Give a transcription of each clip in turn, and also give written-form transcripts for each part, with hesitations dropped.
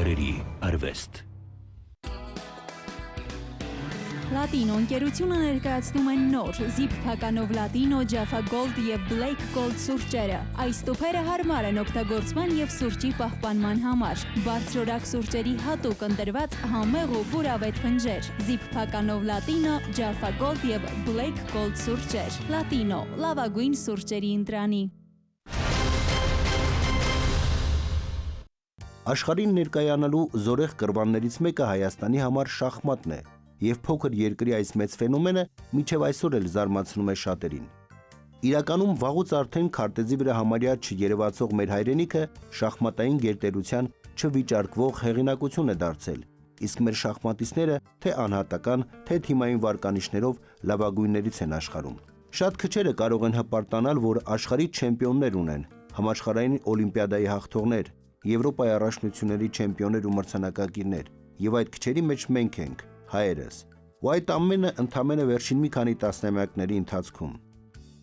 դարերի արվեստ։ Լատինո ընկերությունը ներկայացնում են նոր Zip փականով Լատինո, Jaffa Gold եւ Black Gold սուրճերը։ Այս տուփերը հարմար են օգտագործման եւ սուրճի պահպանման համար։ Բարձրորակ սուրճերի հատուկ ընտրված համեղ ու բուրավետ փնջեր։ Zip փականով Լատինո, Jaffa Gold եւ Black Gold սուրճեր։ Լատինո, լավագույն սուրճերի ընտրանի։ Աշխարհին ներկայանալու զորեղ կրվաններից մեկը Հայաստանի համար շախմատն է, եւ փոքր երկրի այս մեծ ֆենոմենը մինչեւ այսօր էլ զարմացնում է շատերին։ Իրականում վաղուց արդեն քարտեզի վրա համարյա չերևացող մեր հայրենիքը շախմատային գերտերության չվիճարկվող հեղինակություն է դարձել, իսկ մեր շախմատիստները թե անհատական, թե թիմային վարկանիշներով լավագույններից են աշխարհում։ Շատ քչերը կարող են հպարտանալ, որ աշխարհի չեմպիոններ ունեն, համաշխարհային օլիմպիադայի հաղթողներ, Եվրոպայի առաջնությունների չեմպիոններ ու մրցանակակիրներ, եւ այդ քչերի մեջ մենք ենք, հայերս։ Ու այդ ամենը ընդամենը վերջին մի քանի տասնամյակների ընթացքում։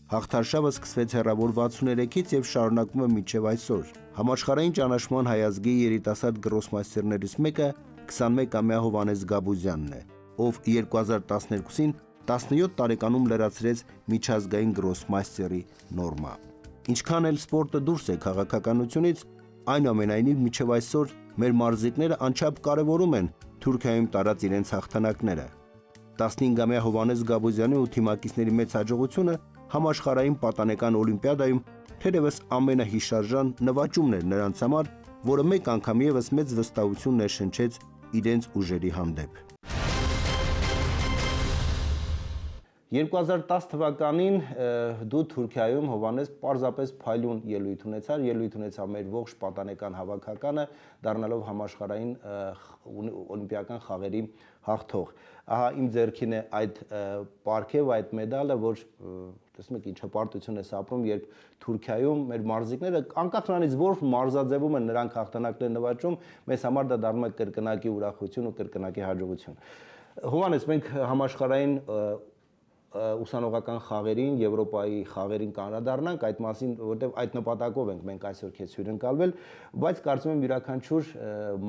Հաղթարշավը սկսվեց հեռավոր 63-ից եւ շարունակվում է մինչեւ այսօր։ Համաշխարհային ճանաչման հայազգի երիտասարդ գրոսմաստերներից մեկը 21-ամյա Հովհաննես Գաբուզյանն է, ով 2012-ին 17 տարեկանում լրացրեց միջազգային գրոսմաստերի նորմա։ Ինչքան էլ սպորտը դուրս է քաղաքականությունից, այնուամենայնիվ մինչև այսօր մեր մարզիկները անչափ կարևորում են Թուրքիայում տարած իրենց հաղթանակները։ 15-ամյա Հովհաննես Գաբուզյանի ու թիմակիցների մեծ հաջողությունը համաշխարհային պատանեկան օլիմպիադայում թերևս ամենահիշարժան նվաճումն էր նրանց համար, որը մեկ անգամ եւս մեծ վստահություն ներշնչեց իրենց ուժերի հանդեպ։ 2010 թվականին դու Թուրքիայում Հովհաննես պարզապես փայլուն ելույթ ունեցավ մեր ողջ պատանեկան հավաքականը, դառնալով համաշխարհային օլիմպիական խաղերի հաղթող։ Ահա իմ ձեռքին է այդ պարգևը, այդ մեդալը, որ տեսնում եք ինչ հպարտություն է ապրում, երբ Թուրքիայում մեր մարզիկները անկախ նրանից որ մարզաձևում են նրանք հաղթանակներ նվաճում, մեզ համար դա դառնում է կրկնակի ուրախություն ու կրկնակի հաջողություն։ Հովհաննես, մենք համաշխարհային ուսանողական խաղերին, Եվրոպայի խաղերին կանրադառնանք, այդ մասին, որտեղ այդ նպատակով ենք մենք այսօր քեզ հյուրընկալվել, բայց կարծում եմ յուրաքանչյուր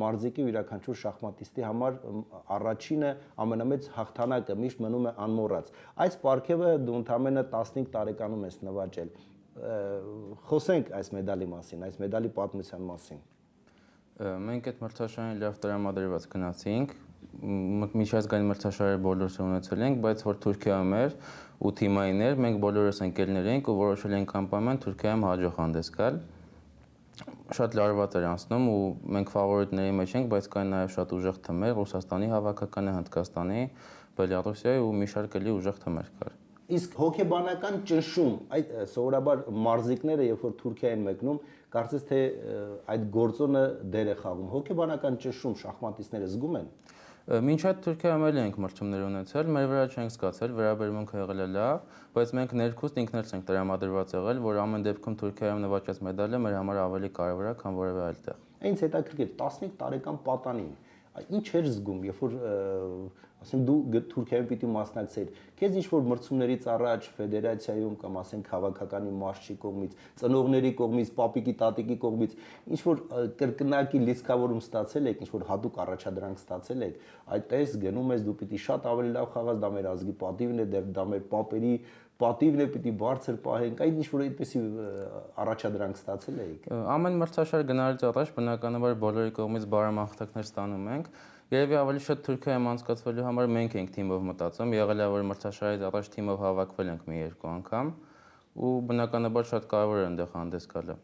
մարզիկի, յուրաքանչյուր շախմատիստի համար առաջինը ամենամեծ հաղթանակը միշտ մնում է անմոռաց։ Այս պարգևը դու ընդամենը 15 տարեկանում ես նվաճել։ Խոսենք այս մեդալի մասին, այս մեդալի պատմության մասին։ Մենք այդ մրցաշարին լավ տրամադրված գնացինք, միջազգային մրցաշարերը բոլորս ունեցել ենք, բայց որ Թուրքիայում էր ու թիմային էր, մենք բոլորս ընկերներ էինք ու որոշել ենք անպայման Թուրքիայում հաջող հանդես գալ։ Շատ լարված էր անցնում ու մենք ֆավորիտների մեջ ենք, բայց կային նաև շատ ուժեղ թմեր, Ռուսաստանի հավաքականը, Հնդկաստանի, Բելարուսիայի ու մի շարք էլի ուժեղ թմեր կար։ Իսկ հոգեբանական ճնշում, այդ սովորաբար մարզիկները, երբ որ Թուրքիա են մեկնում, կարծես թե այդ գործոնը դեր է խաղում։ Հոգեբանական ճնշում շախմատիստները զգում են։ Մինչ այդ Թուրքիայում էլ ենք մրցումներ ունեցել, մեր վրա չենք զգացել, վերաբերմունքը եղել է լավ, բայց մենք ներքուստ ինքներս ենք տրամադրված եղել, որ ամեն դեպքում Թուրքիայում նվաճած մեդալը մեր համար ավելի կարևոր է, քան որևէ այլ տեղ։ Այնց հետաքրքիր 15 տարեկան պատանին ինչ էր զգում, երբ որ ասենք դու Թուրքիայում պիտի մասնակցեիր, քեզ ինչ որ մրցումներից առաջ ֆեդերացիայում կամ ասենք հավաքականի մարշչի կողմից, ծնողների կողմից, պապիկի, տատիկի կողմից ինչ որ կրկնակի լիցքավորում ստացել եք, ինչ որ հատուկ առաջադրանք ստացել եք, այդտես գնում ես դու պիտի շատ ավելի լավ խաղաս, դա մեր ազգի պատիվն է, դա մեր պապերի պատիվն է, պիտի բարձր պահենք, այդ ինչ որ այդպեսի առաջադրանք ստացել եք։ Ամեն մրցաշար գնալուց առաջ բնականաբար բոլորի կողմից բարեմաղթանքներ ստանում ենք։ Երևի ավելի շատ Թուրքիայում անցկացվելու համար մենք ենք թիմով մտածում, եղել է որ մրցաշարից առաջ թիմով հավաքվել ենք մի երկու անգամ ու բնականաբար շատ կարևոր է այնտեղ հանդես գալը։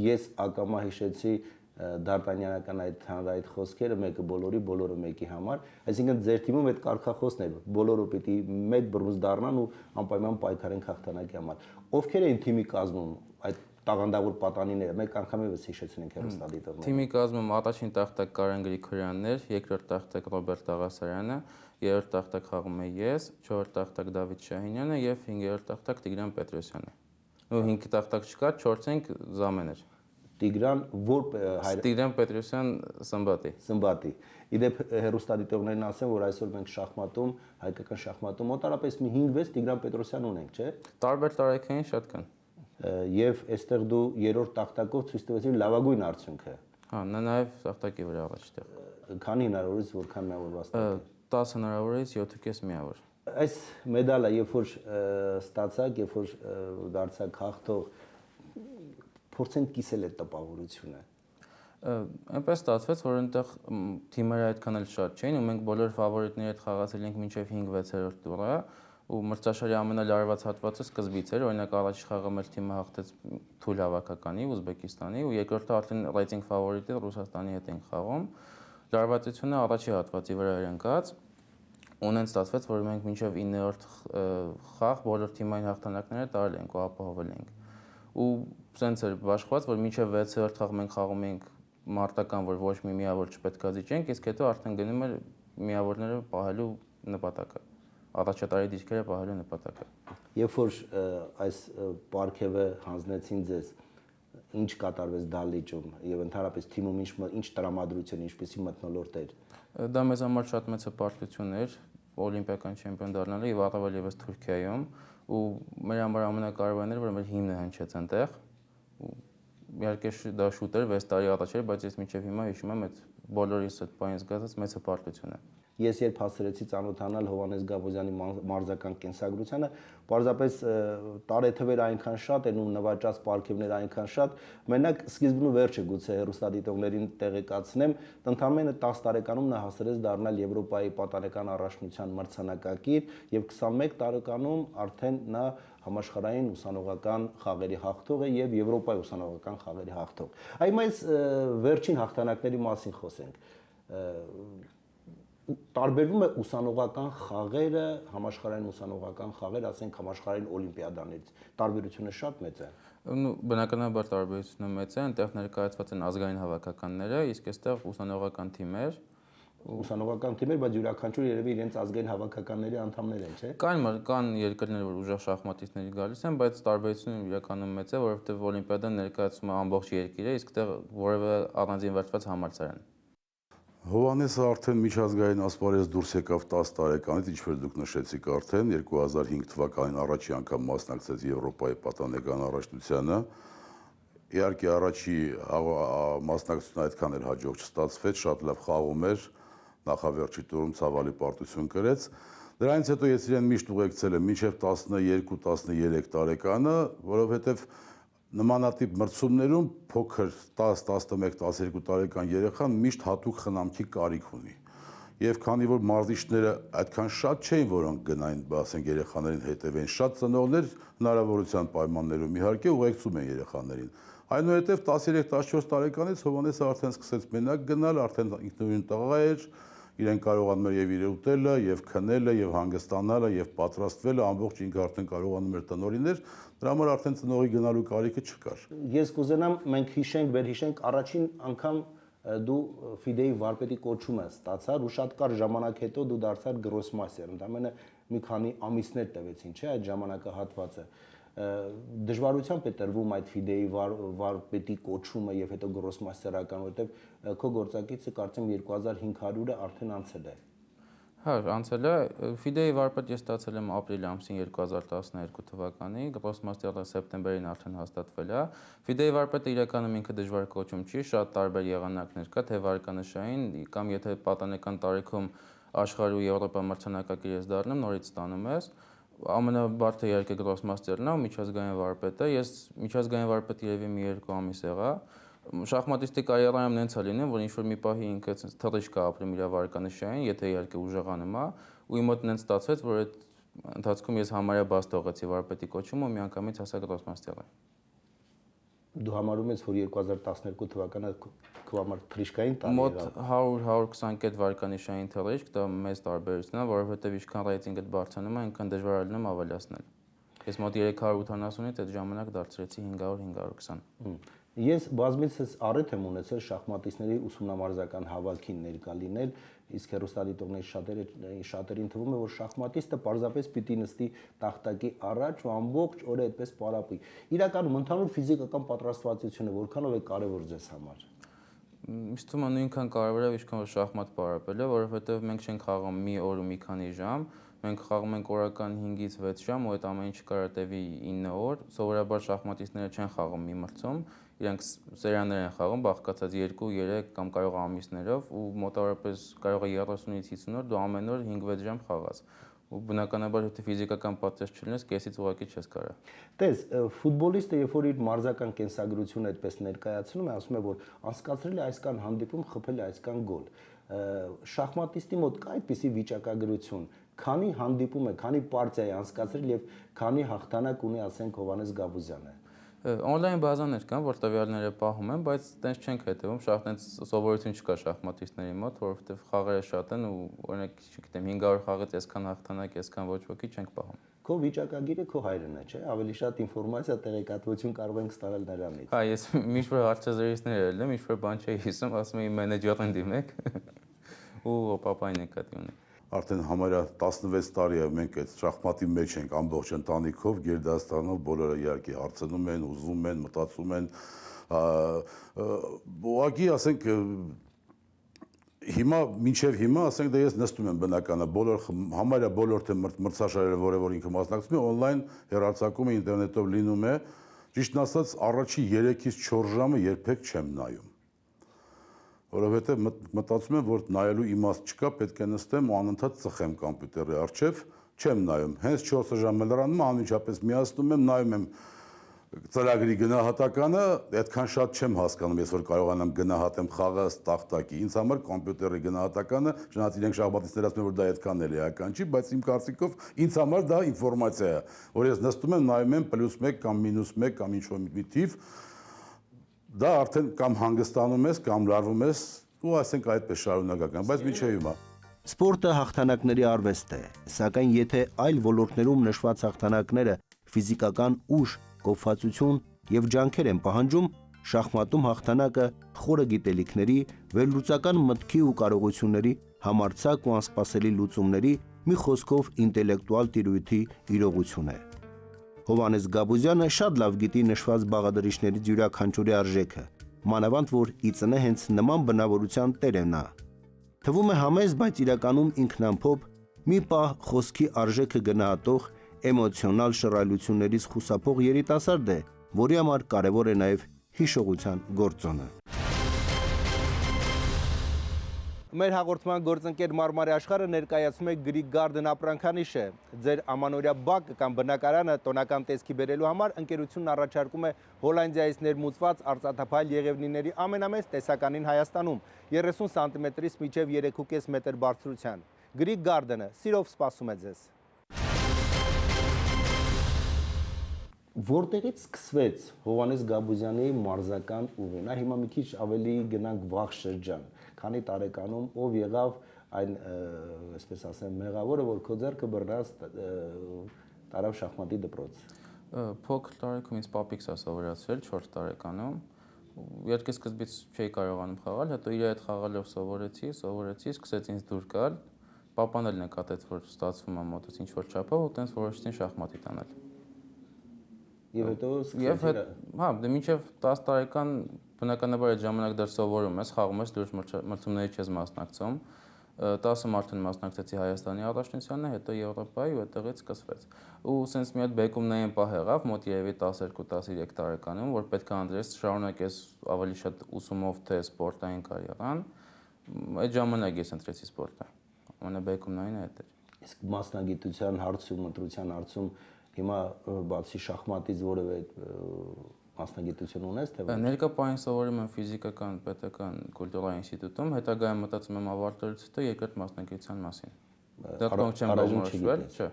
Ես ակամա հիշեցի Դարտանյանական այդ հանրայդ խոսքերը, մեկը բոլորի, բոլորը մեկի համար, այսինքն ձեր թիմում այդ կարգախոսն էր, բոլորը պիտի մեկ բռունց դառնան ու անպայման պայքարեն հաղթանակի համար։ Ովքեր էին թիմի կազմում այդ տաղանդավոր պատանիները, մեկ անգամ եւս հիշեցնենք հեռուստադիտողները։ Թիմի կազմում առաջին տախտակ Կարեն Գրիգորյանն էր, երկրորդ տախտակ Ռոբերտ Աղասարյանը, երրորդ տախտակ խաղում եմ ես, չորրորդ տախտակ Դավիթ Շահինյանը եւ 5-րդ տախտակ Տիգրան Պետրոսյանը։ Ու 5 տախտակ չկա, 4-ին Զամեն էր։ Տիգրան Տիգրան Պետրոսյան Սմբատի։ Իդեպ հեռուստադիտողներն ասեն, որ այսօր մենք շախմատում, հայկական շախմատում մոտարապես մի 5-6 Տիգրան Պետրոսյան ունենք, չէ՞։ Տարբեր տարեքային շատ կան։ Եվ այստեղ դու երրորդ տախտակով ցույց տվեցիր լավագույն արդյունքը։ Հա, նա նաև տախտակի վրա առաջ տեղ։ Քանի հնարավորից որքան միավորված տակ։ 10 հնարավորից 7.5 միավոր։ Այս մեդալը երբ որ ստացաք, երբ որ դարձաք հաղթող, փորձենք կիսել այդ տպավորությունը։ Այնպես ստացվեց, որ այնտեղ թիմերը այդքան էլ շատ չէին ու մենք բոլոր ֆավորիտների հետ խաղացել ենք մինչև 5-6-րդ տուրը ու մրցաշարի ամենալարված հատվածը սկզբից էր, օրինակ առաջի խաղը մեր թիմը հաղթեց թույլ հավաքականի Ուզբեկիստանի ու երկրորդը արդեն ռեյտինգ ֆավորիտի Ռուսաստանի հետ ենք խաղում։ Լարվածությունը առաջի հատվածի վրա էր ընկած։ Ունեն ստացվեց, որ մենք մինչև 9-րդ խաղ բոլոր թիմային հաղթանակները տարել ենք ու ապահովել ենք։ Ու սենց էր բաշխված, որ մինչև 6-րդ խաղ մենք խաղում ենք մարտական, որ ոչ մի միավոր չպետք է զիջենք, իսկ հետո արդեն գնում էր միավորները պահելու նպատակը, առաջատարի դիրքերը պահելու նպատակը։ Երբ որ այս պարգևը հանձնեցին ձեզ, ինչ կատարվեց դահլիճում եւ ընդհանրապես թիմում ինչ տրամադրություն, ինչպեսի մթնոլորտ էր։ Դա մեզ համար շատ մեծ հպարտություն էր օլիմպիական չեմպիոն դառնալը եւ առավել եւս Թուրքիայում ու մեր համար ամենակարևորն էր, որ մեր հիմնը հնչեց այնտեղ։ Իհարկե դա շուտ էր 6 տարի առաջ էր, բայց ես մինչև հիմա հիշում եմ այդ բոլորիս այդ բանը զգացած մեծ հպարտությունը։ Ես երբ հասցրեցի ծանոթանալ Հովհաննես Գաբոզյանի մարզական կենսագրությանը, պարզապես տարեթվերը այնքան շատ են ու նվաճած պարգևները այնքան շատ, մենակ սկիզբն ու վերջը գուցե հեռուստադիտողներին տեղեկացնեմ, ընդամենը 10 տարեկանում նա հասցրեց դառնալ Եվրոպայի պատանեկան առաջնության մրցանակակիր եւ 21 տարեկանում արդեն նա համաշխարհային ուսանողական խաղերի հաղթող է եւ Եվրոպայի ուսանողական խաղերի հաղթող։ Այո, այս վերջին հաղթանակների մասին խոսենք։ Տարբերվում է ուսանողական խաղերը, համաշխարհային ուսանողական խաղերը, ասենք համաշխարհային օլիմպիադաներից։ Տարբերությունը շատ մեծ է։ Բնականաբար տարբերությունը մեծ է, այնտեղ ներկայացված են ազգային հավաքականները, իսկ այստեղ ուսանողական թիմեր։ Ուսանողական թիմեր, բայց յուրաքանչյուր երևի իրենց ազգային հավաքականների անդամներ են, չէ՞։ Կան երկրներ, որ ուժեղ շախմատիստների գալիս են, բայց տարբերությունը իրականում մեծ է, որովհետև օլիմպիադան ներկայացում է ամբողջ երկիրը, իսկ այդտեղ որևէ առանձին վերցված համալսարան։ Հովհաննեսը արդեն միջազգային ասպարեզ դուրս եկավ 10 տարեկանից, ինչպես դուք նշեցիք արդեն, 2005 թվականին առաջի անգամ մասնակցեց Եվրոպայի պատանեկան առաջնությանը։ Իհարկե առաջի մասնակցությունը այդքան էլ հաջող չստացվեց, շատ լավ խաղում էր, նախավերջի տուրում ցավալի պարտություն կրեց։ Դրանից հետո ես իրեն միշտ ուղեկցել եմ մինչև 12-13 տարեկանը, որովհետև նմանատիպ մրցումներում փոքր 10, 11, 12 տարեկան երեխան միշտ հատուկ խնամքի կարիք ունի։ Եվ քանի որ մարզիչները այդքան շատ չէին, որոնք գնային, ասենք, երեխաներին հետևեն, շատ ծնողներ հնարավորության պայմաններում իհարկե ուղեկցում են երեխաներին։ Այնուհետև 13-14 տարեկանից Հովհաննեսը արդեն սկսեց մենակ գնալ, արդեն ինքնուրույն տղա էր, իրեն կարողանում էր եւ իր ուտելը, եւ քնելը, եւ հանգստանալը, եւ պատրաստվելը, ամբողջ ինքը արդեն կարողանում էր տնօրիներ, դրա համար արդեն ծնողի գնալու կարիքը չկար։ Ես կուզենամ մենք հիշենք, վերհիշենք առաջին անգամ դու Ֆիդեի վարպետի կոչումը ստացար ու շատ կարճ ժամանակ հետո դու դարձար գրոսմաստեր, ընդամենը մի քանի ամիսներ տևեցին, չէ՞, այդ ժամանակահատվածը։ Դժվարությամբ է տրվում այդ Ֆիդեի վարպետի կոչումը եւ հետո գրոսմաստերական, որովհետեւ քո գործակիցը կարծեմ 2500-ը արդեն անցել է։ Հա, անցել է։ Ֆիդեի վարպետ ես ստացել եմ ապրիլ ամսին 2012 թվականի, գրոսմաստերը սեպտեմբերին արդեն հաստատվել է։ Ֆիդեի վարպետը իրականում ինքը դժվար կոչում չի, շատ տարբեր եղանակներ կա, թե վարկանշային կամ եթե պատանեկան տարիքում աշխարհ ու Եվրոպա մրցանակակիր ես դառնում, նորից ստանում ես։ Ամենաբարդը իհարկե գրոսմաստերն է ու միջազգային վարպետը։ Ես միջազգային վարպետ երևի մի 2 ամիս եղա։ Շախմատիստի կարիերայում նենց է լինում, որ ինչ-որ մի պահի ինքը թռիչք կա ապրում իր վարկանշային, եթե իհարկե ուժեղանում է, ու իմ մոտ նենց ստացվեց, որ այդ ընթացքում ես համարյա բաց թողեցի վարպետի կոչումը ու միանգամից հասա գրոսմաստերը։ Դու համարում ես, որ 2012 թվականը քո համար թռիչքային տարի Մոտ 100-120 կետ վարկանիշային թռիչք, դա մեծ տարբերություն է, որովհետև ինչքան ռեյտինգը բարձրանում է, այնքան դժվար է լինում ավելացնել։ Ես մոտ 380-ից այդ ժամանակ դարձրեցի 500-520։ Ես բազմիցս առիթ եմ ունեցել շախմատիստների ուսումնամարզական հավաքին ներկա լինել, իսկ հեռուստադիտողների շատերին թվում է, որ շախմատիստը պարզապես պիտի նստի տախտակի առաջ ու ամբողջ օրը այդպես պարապի։ Իրականում ընդհանուր ֆիզիկական պատրաստվածությունը որքանով է կարևոր ձեզ համար։ Ինձ թվում է նույնքան կարևոր է, ինչքան որ շախմատ պարապելը, որովհետև մենք չենք խաղում մի օր ու մի քանի ժամ, մենք խաղում ենք օրական 5-ից 6 ժամ ու այդ ամեն ինչը կարող է տևի 9 օր։ Սովորաբար շախմատիստները չեն խաղում մի մրցում, իրենք սերաններ են խաղում, բաղկացած 2-3 կամ կարող ամիսներով ու մոտավորապես կարող է 30-ից 50 օր դու ամեն օր 5-6 ժամ խաղաս։ Ու բնականաբար եթե ֆիզիկական պատրաստ չլինես, կեսից ուղղակի չես կարող։ Տես, ֆուտբոլիստը երբ որ իր մարզական կենսագրությունը այդպես ներկայացնում է, ասում է, որ անցկացրել է այսքան հանդիպում, խփել է այսքան գոլ։ Շախմատիստի մոտ կա այդպիսի վիճակագրություն, քանի հանդիպում է, քանի պարտիա է անցկացրել եւ քանի հաղթանակ ունի, ասենք, Հովհաննես Գաբուզյանը։ Օնլայն բազաներ կան, որ տվյալները պահում են, բայց տենց չենք հետևում, շատ տենց սովորություն չկա շախմատիստների մոտ, որովհետև խաղերը շատ են ու օրինակ, չգիտեմ, 500 խաղից այսքան հաղթանակ, այսքան ոչ ոքի չենք պահում։ Քո վիճակագիրը քո հայրն է, չէ՞։ Ավելի շատ ինֆորմացիա, տեղեկատվություն կարող ենք ստանալ նրանից։ Հա, ես միշտ որ հարցազրույցներ եմ, միշտ որ բան չէի հիշում, ասում եմ մենեջերին դիմեք ու պապային նկատի ունի։ Արդեն համարյա 16 տարի է մենք այդ շախմատի մեջ ենք ամբողջ ընտանիքով, Գերդաստանով, բոլորը իհարկե հարցնում են, ուզում են, մտածում են, ուղղակի ասենք հիմա մինչև հիմա ասենք դա ես նստում եմ բնականը, համարյա բոլոր թե մրցաշարերը, որ ինքը մասնակցում է, օնլայն հեռարձակում է, ինտերնետով լինում է, ճիշտն ասած առաջի 3-ից 4 ժամը երբեք չեմ նայում։ Որովհետև մտածում եմ, որ նայելու իմաստ չկա, պետք է նստեմ ու անընդհատ ծխեմ կոմպյուտերի առջև, չեմ նայում։ Հենց 4 ժամը լրանում, անմիջապես միացնում եմ, նայում եմ ծրագրի գնահատականը, այդքան շատ չեմ հասկանում, ես որ կարողանամ գնահատեմ խաղը տախտակի։ Ինձ համար կոմպյուտերի գնահատականը, շնորհիվ իրենք շախմատիստները ասում են, որ դա այդքան էլ էական չի, բայց իմ կարծիքով ինձ համար դա ինֆորմացիա է, որ ես նստում եմ, նայում եմ +1 կամ -1 կամ ինչ-որ մի թիվ, դա արդեն կամ հանգստանում ես, կամ լարվում ես, ու ասենք այդպես շարունակական, բայց մինչև հիմա։ Սպորտը հաղթանակների արվեստ է, սակայն եթե այլ ոլորտներում նշված հաղթանակները ֆիզիկական ուժ, կոփվածություն եւ ջանքեր են պահանջում, շախմատում հաղթանակը խորը գիտելիքների, վերլուծական մտքի ու կարողությունների, համարձակ ու անսպասելի լուծումների, մի խոսքով ինտելեկտուալ տիրույթի իրողություն է։ Հովհաննես Գաբուզյանը շատ լավ գիտի նշված բաղադրիչներից յուրաքանչյուրի արժեքը, մանավանդ որ ի ծնե հենց նման բնավորության տեր է նա։ Թվում է համեստ, բայց իրականում ինքնամփոփ, մի պահ խոսքի արժեքը գնահատող, էմոցիոնալ շռայլություններից խուսափող երիտասարդ է, որի համար կարևոր է նաև հիշողության գործոնը։ Մեր հաղորդման գործընկեր Մարմարի աշխարհը ներկայացում է Greek Garden ապրանքանիշը։ Ձեր ամանորյա բակը կամ բնակարանը տոնական տեսքի բերելու համար ընկերությունն առաջարկում է Հոլանդիայից ներմուծված արծաթափայլ եղևնիների ամենամեծ տեսականին Հայաստանում 30 սանտիմետրից մինչև 3.5 մետր բարձրության։ Greek Garden-ը սիրով սպասում է ձեզ։ Որտեղից սկսվեց Հովհաննես Գաբուզյանի մարզական ուղին։ Հիմա մի քիչ ավելի գնանք վաղ շրջան, քանի տարեկանում ով եղավ այն, այսպես ասեմ, մեղավորը, որ քո ձեռքը բռնած տարավ շախմատի դպրոց։ Փոքր տարիքում ինձ պապիկս է սովորացրել 4 տարեկանում։ Երկու սկզբից չէի կարողանում խաղալ, հետո իր հետ խաղալով սովորեցի, սկսեց ինձ դուր գալ։ Պապան էլ նկատեց, որ ստացվում է մոտս ինչ-որ չափով, ու տենց որոշեցին շախմատի տանել։ Եվ հետո սկսեցի, հա, դե մինչև 10 տարեկան բնականաբար այդ ժամանակ դեռ սովորում ես, խաղում ես, դուրս մրցումների չես մասնակցում։ 10-ում արդեն մասնակցեցի Հայաստանի առաջնությանը, հետո Եվրոպայի ու այդտեղից սկսվեց։ Ու սենց մի հատ բեկումնային պահ եղավ, մոտ երևի 12-13 տարեկանում, որ պետք է անդրես շարունակես ավելի շատ ուսումով թե սպորտային կարիերան։ Այդ ժամանակ ես ընտրեցի սպորտը։ Ամենաբեկումնայինը այդ էր։ Իսկ մասնագիտության հարցում, ընտրության հարցում հիմա բացի շախմատից որևէ մասնագիտություն ունես թե ոչ։ Ներկա պահին սովորում եմ ֆիզիկական պետական կուլտուրայի ինստիտուտում, հետագայում մտածում եմ ավարտելուց հետո երկրորդ մասնագիտության մասին։ Դա կողմ չեմ որոշվել, չէ։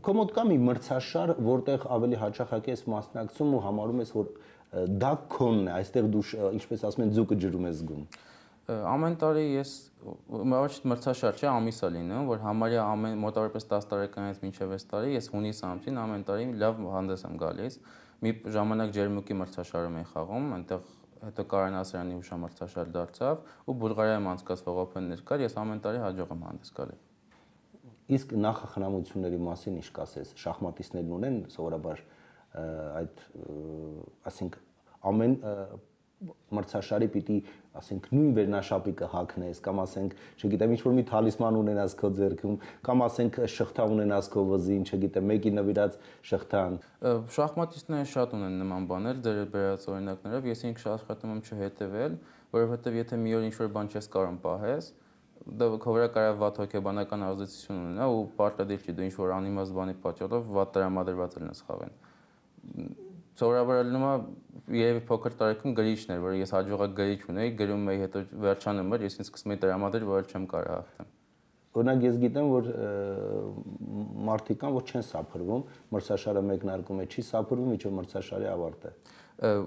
Քո մոտ կա մի մրցաշար, որտեղ ավելի հաճախակի ես մասնակցում ու համարում ես, որ դա քոնն է, այստեղ դու ինչպես ասում են ձուկը ջրում ես զգում։ Ամեն տարի ես առաջ մրցաշար չէ, ամիս է լինում, որ համարյա մոտավորապես 10 տարեկանից մինչև այս տարի ես հունիս ամսին ամեն տարի լավ հանդես եմ գալիս։ Մի ժամանակ Ջերմուկի մրցաշարում էի խաղում, այնտեղ հետո Կարեն Ասրյանի հուշամրցաշար դարձավ ու Բուլղարիայում անցկացվող օփեններ կար, ես ամեն տարի հաջող եմ հանդես գալի։ Իսկ նախախնամությունների մասին ինչ կասես, շախմատիստներն ունեն սովորաբար այդ, ասենք ամեն մրցաշարի պիտի, ասենք, նույն վերնաշապիկը հագնես, կամ ասենք, չգիտեմ, ինչ-որ մի թալիսման ունենաս քո ձեռքում, կամ ասենք շղթա ունենաս քո վզին, չգիտեմ, մեկի նվիրած շղթան։ Շախմատիստները շատ ունեն նման բաներ, դեր բերած օրինակներով, ես ինքս աշխատում եմ չհետևել, որովհետև եթե մի օր ինչ-որ բան չես կարող պահես, դա քո վրա կարող վատ հոգեբանական ազդեցություն ունենա ու պարտադիր չի դու ինչ-որ անիմաստ բանի պատճառով վատ տրամադրված լինես խաղին։ Սովորաբար լինում է երևի փոքր տարիքում գրիչներ, որ ես հաջողակ գրիչ ունեի, գրում էի, հետո վերջանում էր, ես ինձ սկսում էի տրամադրել, որ չեմ կարող հաղթեմ։ Օրինակ ես գիտեմ, որ մարդիկ կան, որ չեն սափրվում, մրցաշարը մեկնարկում է, չի սափրվում, ինչու մրցաշարի ավարտը։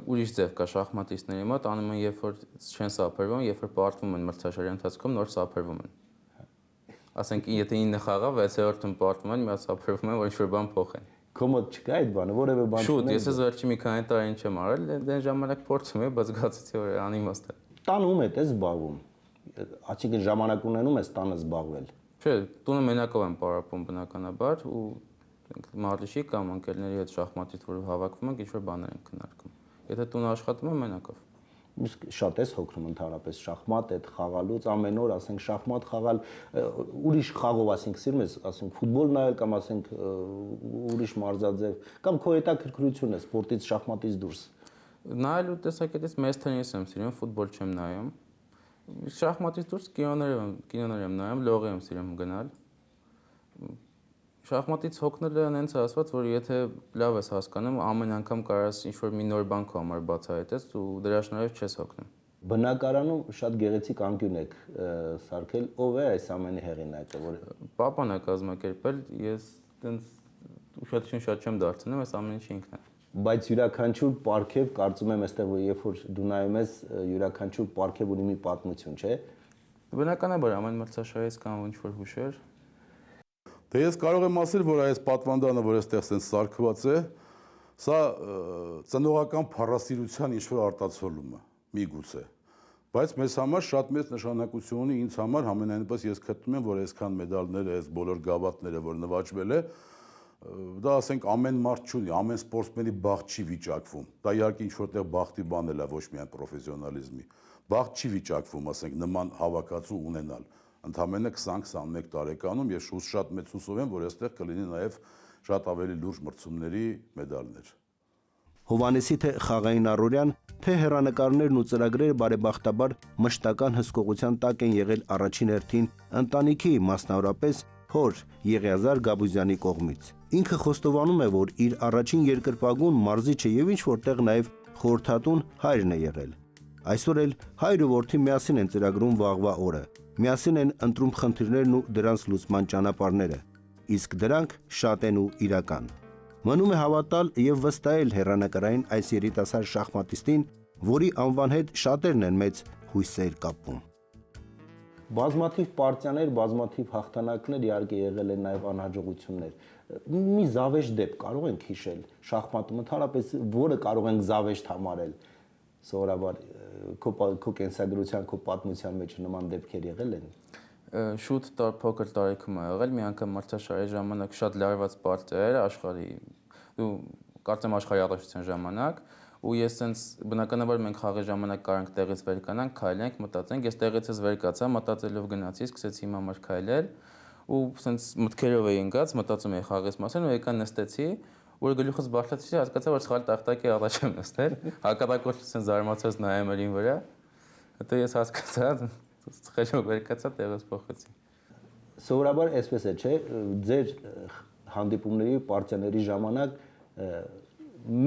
Ուրիշ ձև կա շախմատիստների մոտ, անում են, երբ որ չեն սափրվում, երբ որ պարտվում են մրցաշարի ընթացքում, նոր սափրվում են։ Ասենք, եթե 9 խաղա, 6-րդում պարտվում են, մի հատ սափրվում են, որ ինչ-որ բան փոխեն։ Քո մոտ չկա այդ բանը, որևէ բան չունես։ Շուտ, ես վերջի մի քանի տարին չեմ արել, դեն ժամանակ փորձում եմ, բայց զգացեցի, որ անիմաստ է։ Տանում ես զբաղվում։ Այսինքն ժամանակ ունենում ես տանը զբաղվել։ Չէ, տունը մենակով եմ պարապում բնականաբար ու մարտիշի կամ ընկերների հետ շախմատից որ հավաքվում ենք, ինչ-որ բաներ ենք քննարկում։ Եթե տունը աշխատում եմ մենակով։ Իսկ շատ ես հոգնում ընդհանրապես շախմատ այդ խաղալուց ամեն օր, ասենք շախմատ խաղալ, ուրիշ խաղով, ասենք սիրում ես, ասենք ֆուտբոլ նայել կամ ասենք ուրիշ մարզաձև կամ քո հետաքրքրությունը սպորտից շախմատից դուրս։ Նայելու տեսակետից մեծ թենիս եմ սիրում, ֆուտբոլ չեմ նայում։ Շախմատից դուրս կինոներ եմ նայում, լողի եմ սիրում գնալ։ Շախմատից հոգնելը հենց ասված, որ եթե լավ ես հասկանում, ամեն անգամ կարաս ինչ-որ մի նոր բան քո համար բացահայտես ու դրա շնորհիվ չես հոգնում։ Բնակարանում շատ գեղեցիկ անկյուն եք սարքել, ով է այս ամենի հեղինակը, որ Պապան է կազմակերպել, ես տենց ուշադրություն շատ չեմ դարձնում, այս ամեն ինչը ինքն է։ բայց յուրաքանչյուր պարքև կարծում եմ այստեղ որ երբ որ դու նայում ես յուրաքանչյուր պարքև ունի մի պատմություն, չէ՞։ Բնականաբար ամեն մրցաշարից կան ինչ-որ հուշեր։ Դե ես կարող եմ ասել, որ այս պատվանդանը, որ այստեղ սենց սարքված է, սա ծնողական փառասիրության ինչ-որ արտացոլում է, միգուցե։ Բայց մեզ համար շատ մեծ նշանակություն ունի, ինձ համար համենայնպես ես գտնում եմ, որ այսքան մեդալները, այս բոլոր գավաթները, որ նվաճվել է, դա ասենք ամեն մարդ չունի, ամեն սպորտսմենի բախտ չի վիճակվում։ Դա իհարկե ինչ-որտեղ բախտի բան էլ է, ոչ միայն պրոֆեսիոնալիզմի։ Բախտ չի վիճակվում, ասենք նման հավաքածու ունենալ։ Ընդամենը 20-21 տարեկանում ես շատ մեծ հուսով եմ, որ այստեղ կլինի նաև շատ ավելի լուրջ մրցումների մեդալներ։ Հովանեսի թե խաղային առօրյան, թե հեռանկարներն ու ծրագրերը բարեբախտաբար մշտական հսկողության տակ են եղել առաջին հերթին ընտանիքի, մասնավորապես հոր Եղիազար Գաբուզյանի կողմից։ Ինքը խոստովանում է, որ իր առաջին երկրպագուն մարզիչը եւ ինչ որտեղ նաև խորհրդատուն հայրն է եղել։ Այսօր էլ հայր ու որդի միասին են ծրագրում վաղվա օրը։ Միասին են ընտրում խնդիրներն ու դրանց լուծման ճանապարհները, իսկ դրանք շատ են ու իրական։ Մնում է հավատալ եւ վստահել հեռանկարային այս երիտասարդ շախմատիստին, որի անվան հետ շատերն են մեծ հույսեր կապում։ Բազմաթիվ պարտիաներ, բազմաթիվ հաղթանակներ իհարկե եղել են նաև անհաջողություններ։ Մի զավեշտ դեպք կարող ենք հիշել շախմատում, ընդհանրապես որը կարող ենք զավեշտ համարել։ Սովորաբար քո կենսագրության, քո պատմության մեջ նման դեպքեր եղել են։ Շուտ փոքր տարիքում ա եղել, մի անգամ մրցաշարի ժամանակ շատ լարված պարտիա էր աշխարհի, ու կարծեմ աշխարհի առաջության ժամանակ, ու ես sense բնականաբար մենք խաղի ժամանակ կարանք տեղից վեր կանանք, քայլենք, մտածենք, ես տեղից վեր կացա, մտածելով գնացի, սկսեցի իմ համար քայլել, ու sense մտքերով էի ընկած, մտածում էի խաղից մասին, ու եկա նստեցի, որ գլուխս բարձրացրի, հասկացա, որ սխալ տախտակի առաջ եմ նստել, հակառակորդը sense զարմացած նայում էր ինձ վրա, հետո ես հասկացա, ծխելով վեր կացա, տեղս փոխեցի։ Սովորաբար այսպես է, չէ՞, ձեր հանդիպումների, պարտիաների ժամանակ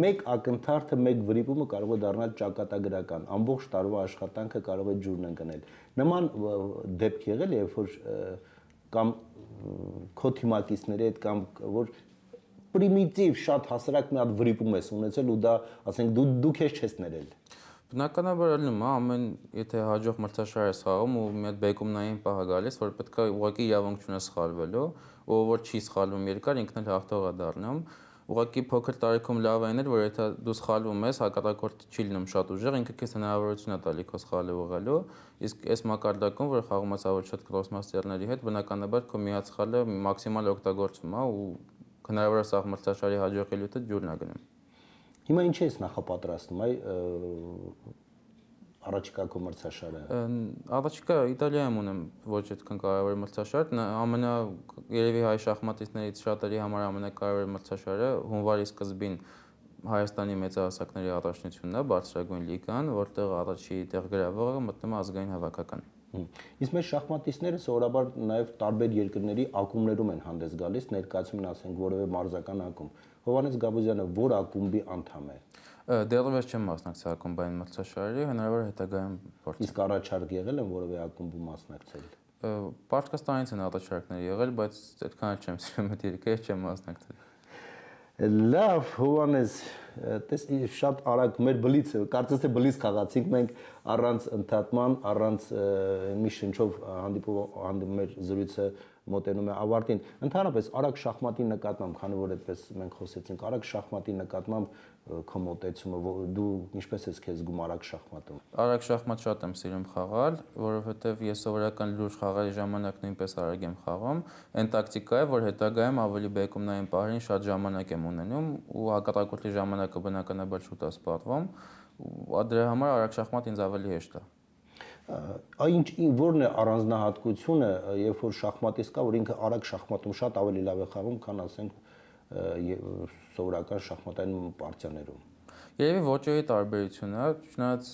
մեկ ակնթարթը, մեկ վրիպումը կարող է դառնալ ճակատագրական, ամբողջ տարվա աշխատանքը կարող է ջուրն ընկնել։ Նման դեպք եղել է, երբ որ կամ քո թիմակիցների հետ կամ որ պրիմիտիվ շատ հասարակ մի հատ վրիպում ես ունեցել ու դա, ասենք, դու քեզ չես ներել։ Բնականաբար ելնում է, ամեն եթե հաջող մրցաշար ես խաղում ու մի հատ բեկումնային պահ է գալիս, որ պետք է ուղղակի իրավունք չունես սխալվելու, ով որ չի սխալվում երկար, ինքն էլ հաղթող է դառնում։ Ուղղակի փոքր տարիքում լավ այն էր, որ եթե դու սխալվում ես, հակառակորդը չի լինում շատ ուժեղ, ինքը քեզ հնարավորություն է տալի քո սխալը ուղղելու, իսկ այս մակարդակում, որ խաղում ես ավելի շատ կրոսմաստերների հետ, բնականաբար քո միած սխալը մաքսիմալ օգտագործվում է ու հնարավոր է սաղ մրցաշարի հաջող ելույթը ջուրն է գնում։ Հիմա ինչ ես նախապատրաստում, այ առաջիկա քո մրցաշարը։ Առաջիկա Իտալիայում ունեմ ոչ այդքան կարևոր մրցաշար, երևի հայ շախմատիստներից շատերի համար ամենակարևոր մրցաշարը հունվարի սկզբին Հայաստանի մեծահասակների առաջնությունն է, բարձրագույն լիգան, որտեղ առաջի տեղ գրավողը մտնում է ազգային հավաքական։ Իսկ մեր շախմատիստները սովորաբար նաև տարբեր երկրների ակումբներում են հանդես գալիս, ներկայացում են, ասենք, որևէ մարզական ակումբ։ Հովհաննես Գաբուզյանը որ ակումբի անդամ է։ Դեռևս չեմ մասնակցել ակումբային մրցաշարի, հնարավոր է հետագայում փորձել։ Իսկ առաջարկ եղել են որևէ ակումբում մասնակցել։ Պարսկաստանից են առաջարկներ եղել, բայց այդքան էլ չեմ սիրում այդ երկրը, չեմ մասնակցել։ Լավ, Հովհաննես, տես շատ արագ մեր բլիցը, կարծես թե բլից խաղացինք մենք առանց ընդհատման, առանց մի շնչով մեր զրույցը մոտենում է ավարտին։ Ընդհանրապես արագ շախմատի նկատմամբ, քանի որ այդպես մենք խոսեցինք, արագ շախմատի նկատմամբ քո մոտեցումը, դու ինչպես ես քեզ զգում արագ շախմատում։ Արագ շախմատ շատ եմ սիրում խաղալ, որովհետև ես սովորական լուրջ խաղերի ժամանակ նույնպես արագ եմ խաղում։ Այն տակտիկա է, որ հետագայում ավելի բեկումնային պահերին շատ ժամանակ եմ ունենում ու հակառակորդի ժամանակը բնականաբար շուտ է սպառվում։ Դրա համար արագ շախմատ ինձ ավելի հեշտ է։ Որն է առանձնահատկությունը, երբ որ շախմատիստ կա, որ ինքը արագ շախմատում շատ ավելի լավ է խաղում, քան ասենք սովորական շախմատային պարտիաներում։ Երևի ոճերի տարբերությունը, չնայած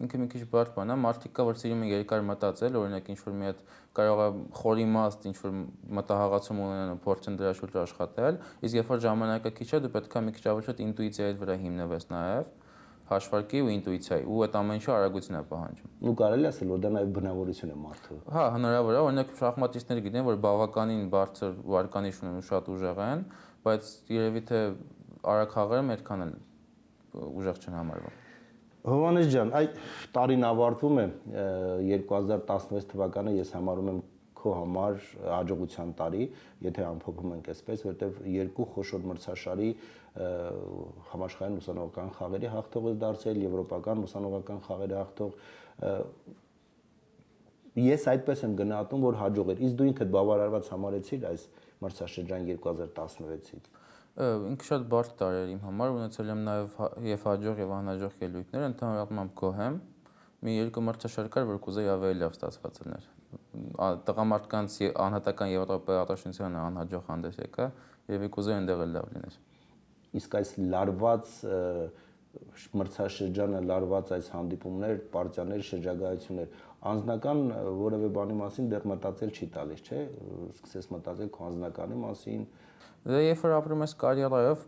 ինքը մի քիչ բարդ բան է, մարդիկ կա, որ սիրում են երկար մտածել, օրինակ ինչ-որ մի հատ կարող է խորի մաստ ինչ-որ մտահղացում ունենան ու փորձեն դրա շուրջ աշխատել, իսկ երբ որ ժամանակը քիչ է, դու պետք է մի քիչ ավելի շատ ինտուիցիայի վրա հիմնվես նաև, հաշվարկի ու ինտուիցիայի, ու այդ ամեն ինչը արագություն է պահանջում։ Ու կարելի է ասել, որ դա նաև բնավորություն է մարդու։ Հա, հնարավոր է, օրինակ շախմատիստները գիտեն, որ բավականին բարձր վարկանիշ ունեն ու շատ ուժեղ են, բայց երևի թե արագ խաղերը այդքան էլ ուժեղ չեն համարվում։ Հովհաննես ջան, այդ տարին ավարտվում է 2016 թվականը, ես համարում եմ քո համար հաջողության տարի, եթե ամփոփում ենք այսպես, որտեղ երկու խոշոր մրցաշարի համաշխարհային ուսանողական խաղերի հաղթող ես դարձել, եվրոպական ուսանողական խաղերի հաղթող։ Ես այդպես եմ գնահատում, որ հաջող էր։ Իսկ դու ինքդ բավարարված համարեցիր այս մրցաշրջան 2016-ից։ Ինքը շատ բարդ տարի էր իմ համար, ունեցել եմ նաև եւ հաջող եւ անհաջող ելույթներ, ընդհանուր առմամբ գոհ եմ։ Մի երկու մրցաշար կար, որ կուզեի ավելի լավ ստացված լիներ։ Տղամարդկանց անհատական Եվրոպայի առաջնությանը անհաջող հանդես եկա, եւ կուզեի այնտեղ էլ լավ լիներ։ Իսկ այս լարված մրցաշրջանը, լարված այս հանդիպումներ, պարտիաներ, շրջագայություններ, անձնական որևէ բանի մասին դեռ մտածել չի տալիս, չէ՞։ Սկսես մտածել քո անձնականի մասին։ Դե երբ որ ապրում ես կարիերայով,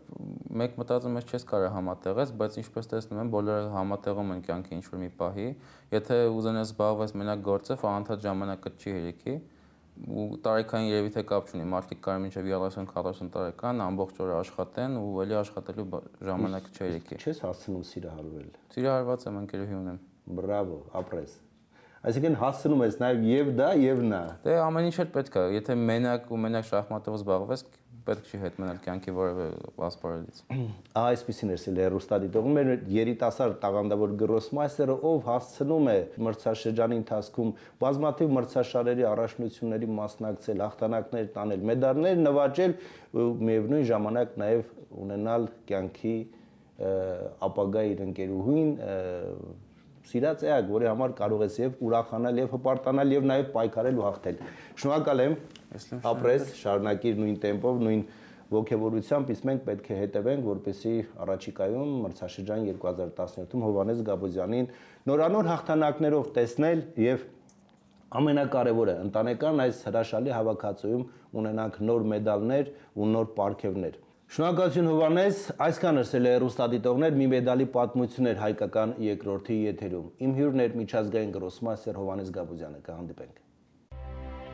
մեկ մտածում ես չես կարող համատեղես, բայց ինչպես տեսնում եմ, բոլորը համատեղում են կյանքի ինչ-որ մի պահի։ Եթե ուզենես զբաղվես մենակ գործով, անընդհատ ժամանակը չի հերիքի, ու տարիքային երևի թե կապ չունի, մարդիկ կարող մինչև 30-40 տարեկան ամբողջ օրը աշխատեն ու էլի աշխատելու ժամանակը չի հերիքի։ Չես հասցնում սիրահարվել։ Սիրահարված եմ, ընկերուհի ունեմ։ Բրավո, ապրես։ Այսինքն հասցնում ես նաև եւ դա եւ նա։ Դե ամեն ինչ էլ պետք է, եթե մենակ շախմատով զբաղվես, պետք չի հետ մնալ կյանքի որևէ ասպարեզից։ Այսպեսին էր հեռուստադիտողում մեր երիտասարդ տաղանդավոր գրոսմայստերը, ով հասցնում է մրցաշրջանի ընթացքում բազմաթիվ մրցաշարերի առաջնությունների մասնակցել, հաղթանակներ տանել, մեդալներ նվաճել ու միևնույն ժամանակ նաև ունենալ կյանքի ապագա իր ընկերուհին սիրած էակ, որի համար կարող ես եւ ուրախանալ եւ հպարտանալ եւ նաեւ պայքարել ու հաղթել։ Շնորհակալ եմ։ Ապրես, շարունակիր նույն տեմպով, նույն ոգևորությամբ, իսկ մենք պետք է հետևենք, որպեսզի առաջիկայում մրցաշրջան 2017-ում Հովհաննես Գաբուզյանին նորանոր հաղթանակներով տեսնել եւ ամենակարևորը ընտանեկան այս հրաշալի հավաքածուում ունենանք նոր մեդալներ ու նոր պարգևներ։ Շնորհակալություն Հովհաննես, այսքան էր հեռուստադիտողներ, մի մեդալի պատմություն էր հայկական երկրորդի եթերում։ Իմ հյուրն էր միջազգային գրոսմայստեր Հովհաննես Գաբուզյանը, կհանդիպենք։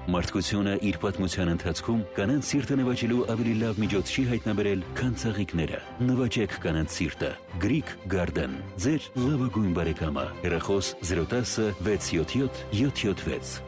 Մարդկությունը իր պատմության ընթացքում կանանց սիրտը նվաճելու ավելի լավ միջոց չի հայտնաբերել, քան ծաղիկները։ Նվաճեք կանանց սիրտը։ Greek Garden, ձեր լավագույն բարեկամը։ Հեռախոս 010 677 776